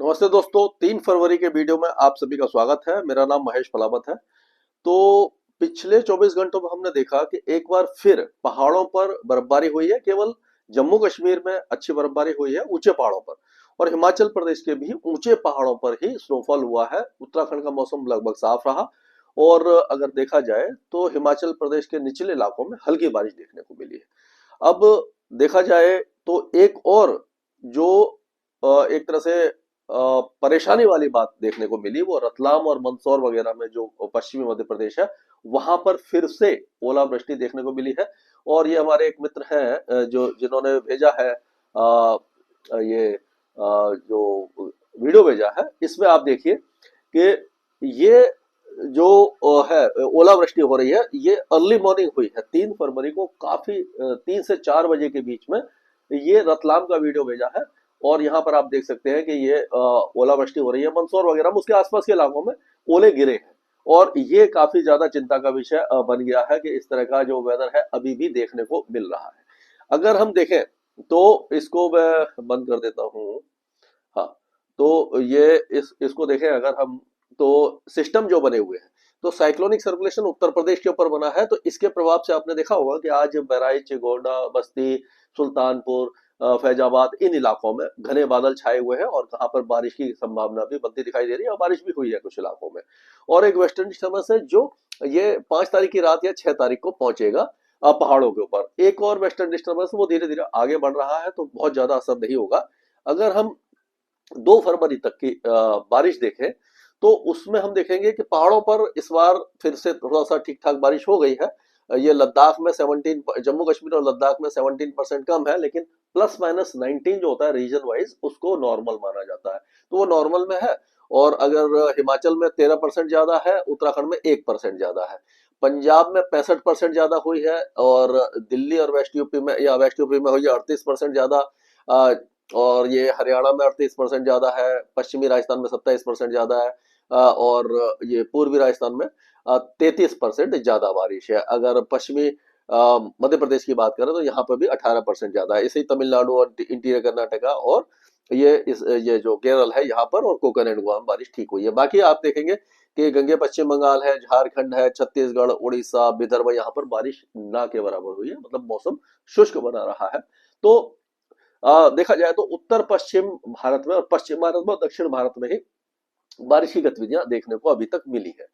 नमस्ते दोस्तों, 3 फरवरी के वीडियो में आप सभी का स्वागत है। मेरा नाम महेश पलावत है। तो पिछले 24 घंटों में हमने देखा कि एक बार फिर पहाड़ों पर बर्फबारी हुई है। केवल जम्मू कश्मीर में अच्छी बर्फबारी हुई है ऊंचे पहाड़ों पर, और हिमाचल प्रदेश के भी ऊंचे पहाड़ों पर ही स्नोफॉल हुआ है। उत्तराखंड का मौसम लगभग साफ रहा, और अगर देखा जाए तो हिमाचल प्रदेश के निचले इलाकों में हल्की बारिश देखने को मिली है। अब देखा जाए तो एक और जो एक तरह से परेशानी वाली बात देखने को मिली, वो रतलाम और मंदसौर वगैरह में जो पश्चिमी मध्य प्रदेश है, वहां पर फिर से ओलावृष्टि देखने को मिली है। और ये हमारे एक मित्र हैं जो जिन्होंने भेजा है ये जो वीडियो भेजा है, इसमें आप देखिए कि ये जो है ओलावृष्टि हो रही है, ये अर्ली मॉर्निंग हुई है 3 फरवरी को, काफी 3 से 4 बजे के बीच में ये रतलाम का वीडियो भेजा है। और यहाँ पर आप देख सकते हैं कि ये ओलावृष्टि हो रही है मंदसौर वगैरह में, उसके आसपास के इलाकों में ओले गिरे हैं। और ये काफी ज्यादा चिंता का विषय बन गया है कि इस तरह का जो वेदर है अभी भी देखने को मिल रहा है। अगर हम देखें तो इसको मैं बंद कर देता हूँ। हाँ, तो ये इसको देखें अगर हम, तो सिस्टम जो बने हुए हैं, तो साइक्लोनिक सर्कुलेशन उत्तर प्रदेश के ऊपर बना है। तो इसके प्रभाव से आपने देखा होगा कि आज बहराइच, गोंडा, बस्ती, सुल्तानपुर, फैजाबाद, इन इलाकों में घने बादल छाए हुए हैं, और कहां पर बारिश की संभावना भी बनती दिखाई दे रही है, और बारिश भी हुई है कुछ इलाकों में। और एक वेस्टर्न डिस्टर्बेंस है जो ये 5 तारीख की रात या 6 तारीख को पहुंचेगा पहाड़ों के ऊपर। एक और वेस्टर्न डिस्टर्बेंस वो धीरे धीरे आगे बढ़ रहा है, तो बहुत ज्यादा असर नहीं होगा। अगर हम 2 फरवरी तक की बारिश देखें, तो उसमें हम देखेंगे कि पहाड़ों पर इस बार फिर से थोड़ा सा ठीक ठाक बारिश हो गई है। ये लद्दाख में 17, जम्मू कश्मीर और लद्दाख में 17% कम है, लेकिन प्लस माइनस 19 जो होता है रीजन वाइज, उसको नॉर्मल माना जाता है, तो वो नॉर्मल में है। और अगर हिमाचल में 13% ज्यादा है, उत्तराखंड में 1% ज्यादा है, पंजाब में 65% ज्यादा हुई है, और दिल्ली और वेस्ट यूपी में, या वेस्ट यूपी में हुई है 38% ज्यादा, और ये हरियाणा में 38% ज्यादा है, पश्चिमी राजस्थान में 27% ज्यादा है, और ये पूर्वी राजस्थान में 33% ज्यादा बारिश है। अगर पश्चिमी मध्य प्रदेश की बात करें तो यहाँ पर भी 18% ज्यादा है। इसी तमिलनाडु और इंटीरियर कर्नाटका और ये जो केरल है यहाँ पर, और कोकण एंड गोवा में बारिश ठीक हुई है। बाकी आप देखेंगे कि गंगे पश्चिम बंगाल है, झारखंड है, छत्तीसगढ़, उड़ीसा, विदर्भ, यहाँ पर बारिश ना के बराबर हुई है, मतलब मौसम शुष्क बना रहा है। तो देखा जाए तो उत्तर पश्चिम भारत में, और पश्चिम भारत में और दक्षिण भारत में ही बारिश की गतिविधियां देखने को अभी तक मिली है।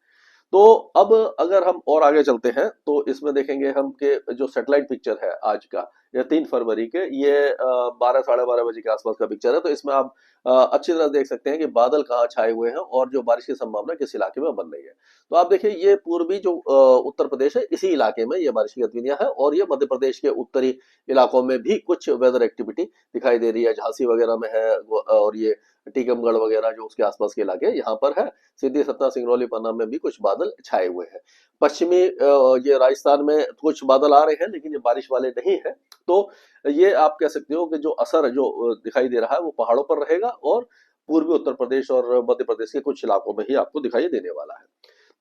तो अब अगर हम और आगे चलते हैं, तो इसमें देखेंगे हम कि जो सैटेलाइट पिक्चर है आज का, ये 3 फरवरी के, ये 12 साढ़े 12 बजे के आसपास का पिक्चर है। तो इसमें आप अच्छी तरह देख सकते हैं कि बादल कहाँ छाए हुए हैं, और जो बारिश की संभावना किस इलाके में बन रही है। तो आप देखिए, ये पूर्वी जो उत्तर प्रदेश है, इसी इलाके में ये बारिश की गतिविधियां हैं, और ये मध्य प्रदेश के उत्तरी इलाकों में भी कुछ वेदर एक्टिविटी दिखाई दे रही है। झांसी वगैरह में है, और ये टीकमगढ़ वगैरह जो उसके आसपास के इलाके यहाँ पर है। सीधी सतना, सिंगरौली, पन्ना में भी कुछ बादल छाए हुए हैं। पश्चिमी ये राजस्थान में कुछ बादल आ रहे हैं, लेकिन ये बारिश वाले नहीं है। तो ये आप कह सकते हो कि जो असर जो दिखाई दे रहा है वो पहाड़ों पर रहेगा, और पूर्वी उत्तर प्रदेश और मध्य प्रदेश के कुछ इलाकों में ही आपको दिखाई देने वाला है।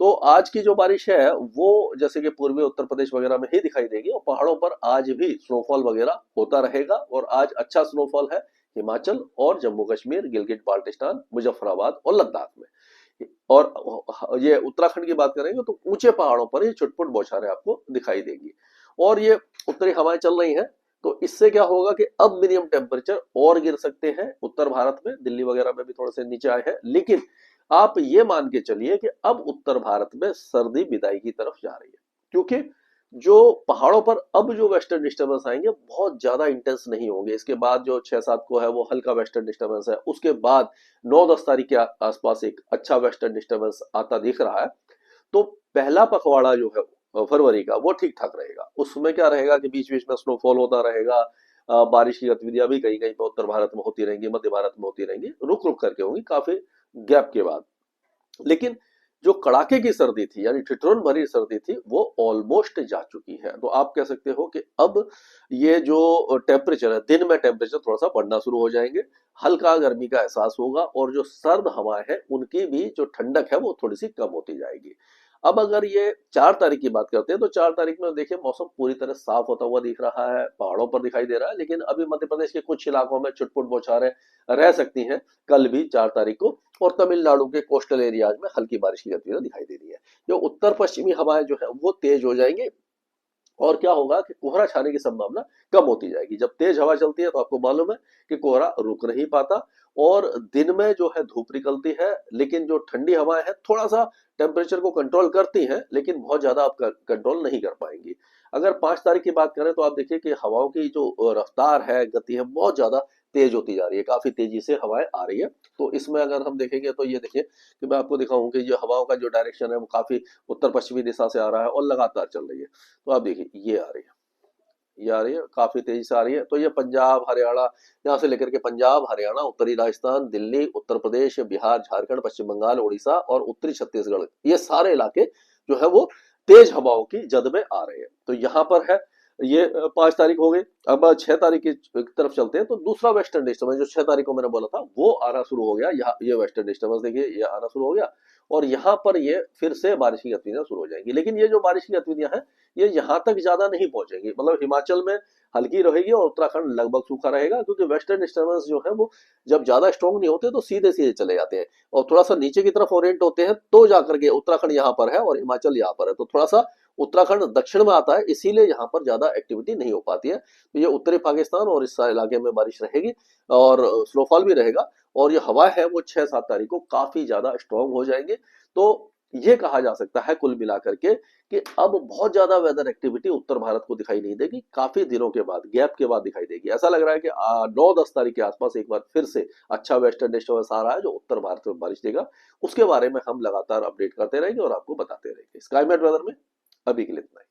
तो आज की जो बारिश है वो जैसे कि पूर्वी उत्तर प्रदेश वगैरह में ही दिखाई देगी, और पहाड़ों पर आज भी स्नोफॉल वगैरह होता रहेगा। और आज अच्छा स्नोफॉल है हिमाचल और जम्मू कश्मीर, गिलगिट बाल्टिस्तान, मुजफ्फराबाद और लद्दाख में। और ये उत्तराखंड की बात करेंगे तो ऊंचे पहाड़ों पर ये छुटपुट बौछारें आपको दिखाई देंगी। और ये उत्तरी हवाएं चल रही हैं, तो इससे क्या होगा कि अब मिनिमम टेम्परेचर और गिर सकते हैं उत्तर भारत में, दिल्ली वगैरह में भी थोड़े से नीचे आए हैं। लेकिन आप ये मान के चलिए कि अब उत्तर भारत में सर्दी विदाई की तरफ जा रही है, क्योंकि जो पहाड़ों पर अब जो वेस्टर्न डिस्टर्बेंस आएंगे बहुत ज्यादा इंटेंस नहीं होंगे। इसके बाद जो 6-7 को है वो हल्का वेस्टर्न डिस्टर्बेंस है, उसके बाद 9-10 तारीख के आसपास एक अच्छा वेस्टर्न डिस्टर्बेंस आता दिख रहा है। तो पहला पखवाड़ा जो है फरवरी का, वो ठीक ठाक रहेगा। उसमें क्या रहेगा कि बीच बीच में स्नोफॉल होता रहेगा, बारिश की गतिविधियां भी कहीं कहीं पे उत्तर भारत में होती रहेंगी, मध्य भारत में होती रहेंगी, रुक रुक करके होंगी काफी गैप के बाद। लेकिन जो कड़ाके की सर्दी थी, यानी ठिठुरन भरी सर्दी थी, वो ऑलमोस्ट जा चुकी है। तो आप कह सकते हो कि अब ये जो टेम्परेचर है, दिन में टेम्परेचर थोड़ा सा बढ़ना शुरू हो जाएंगे, हल्का गर्मी का एहसास होगा, और जो सर्द हवाएं हैं उनकी भी जो ठंडक है वो थोड़ी सी कम होती जाएगी। अब अगर ये 4 तारीख की बात करते हैं तो 4 तारीख में देखिए मौसम पूरी तरह साफ होता हुआ दिख रहा है, पहाड़ों पर दिखाई दे रहा है, लेकिन अभी मध्य प्रदेश के कुछ इलाकों में छुटपुट बौछारें रह सकती हैं कल भी 4 तारीख को। और तमिलनाडु के कोस्टल एरियाज में हल्की बारिश की गतिविधि दिखाई दे रही है। जो उत्तर पश्चिमी हवाएं जो है वो तेज हो जाएंगी और क्या होगा कि कोहरा छाने की संभावना कम होती जाएगी। जब तेज हवा चलती है तो आपको मालूम है कि कोहरा रुक नहीं पाता और दिन में जो है धूप निकलती है, लेकिन जो ठंडी हवाएं हैं थोड़ा सा टेम्परेचर को कंट्रोल करती हैं, लेकिन बहुत ज्यादा आप कंट्रोल नहीं कर पाएंगी। अगर 5 तारीख की बात करें तो आप देखिए कि हवाओं की जो रफ्तार है, गति है, बहुत ज्यादा तेज होती जा रही है, काफी तेजी से हवाएं आ रही है। तो इसमें अगर हम देखेंगे तो ये देखिए कि मैं आपको दिखाऊं कि जो हवाओं का जो डायरेक्शन है वो काफी उत्तर पश्चिमी दिशा से आ रहा है और लगातार चल रही है। तो आप देखिए ये आ रही है, ये आ रही है, काफी तेजी से आ रही है। तो ये पंजाब हरियाणा, यहाँ से लेकर के पंजाब हरियाणा, उत्तरी राजस्थान, दिल्ली, उत्तर प्रदेश, बिहार, झारखंड, पश्चिम बंगाल, उड़ीसा और उत्तरी छत्तीसगढ़, ये सारे इलाके जो है वो तेज हवाओं की जद में आ रहे हैं। तो यहाँ पर है ये 5 तारीख हो गई। अब 6 तारीख की तरफ चलते हैं तो दूसरा वेस्टर्न डिस्टर्बेंस जो 6 तारीख को मैंने बोला था वो आना शुरू हो गया। यहाँ ये वेस्टर्न डिस्टर्बेंस देखिए ये आना शुरू हो गया और यहाँ पर ये फिर से बारिश की गतिविधियां शुरू हो जाएंगी। लेकिन ये जो बारिश की गतिविधियां हैं ये यहाँ तक ज्यादा नहीं पहुंचेंगी, मतलब हिमाचल में हल्की रहेगी और उत्तराखंड लगभग सूखा रहेगा, क्योंकि वेस्टर्न डिस्टर्बेंस जो है वो जब ज्यादा स्ट्रॉन्ग नहीं होते तो सीधे सीधे चले जाते हैं और थोड़ा सा नीचे की तरफ ओरिएंट होते हैं, तो जाकर के उत्तराखंड यहाँ पर है और हिमाचल यहाँ पर है, तो थोड़ा सा उत्तराखंड दक्षिण में आता है, इसीलिए यहाँ पर ज्यादा एक्टिविटी नहीं हो पाती है। तो ये उत्तरी पाकिस्तान और इस इलाके में बारिश रहेगी और स्नोफॉल भी रहेगा और ये हवा है वो 6-7 तारीख को काफी ज्यादा स्ट्रॉन्ग हो जाएंगे। तो ये कहा जा सकता है कुल मिलाकर के कि अब बहुत ज्यादा वेदर एक्टिविटी उत्तर भारत को दिखाई नहीं देगी, काफी दिनों के बाद, गैप के बाद दिखाई देगी। ऐसा लग रहा है कि 9-10 तारीख के आसपास एक बार फिर से अच्छा वेस्टर्न डिस्टर्बेंस आ रहा है जो उत्तर भारत में बारिश देगा। उसके बारे में हम लगातार अपडेट करते रहेंगे और आपको बताते रहेंगे। स्काईमेट वेदर में अभी के लिए इतना ही।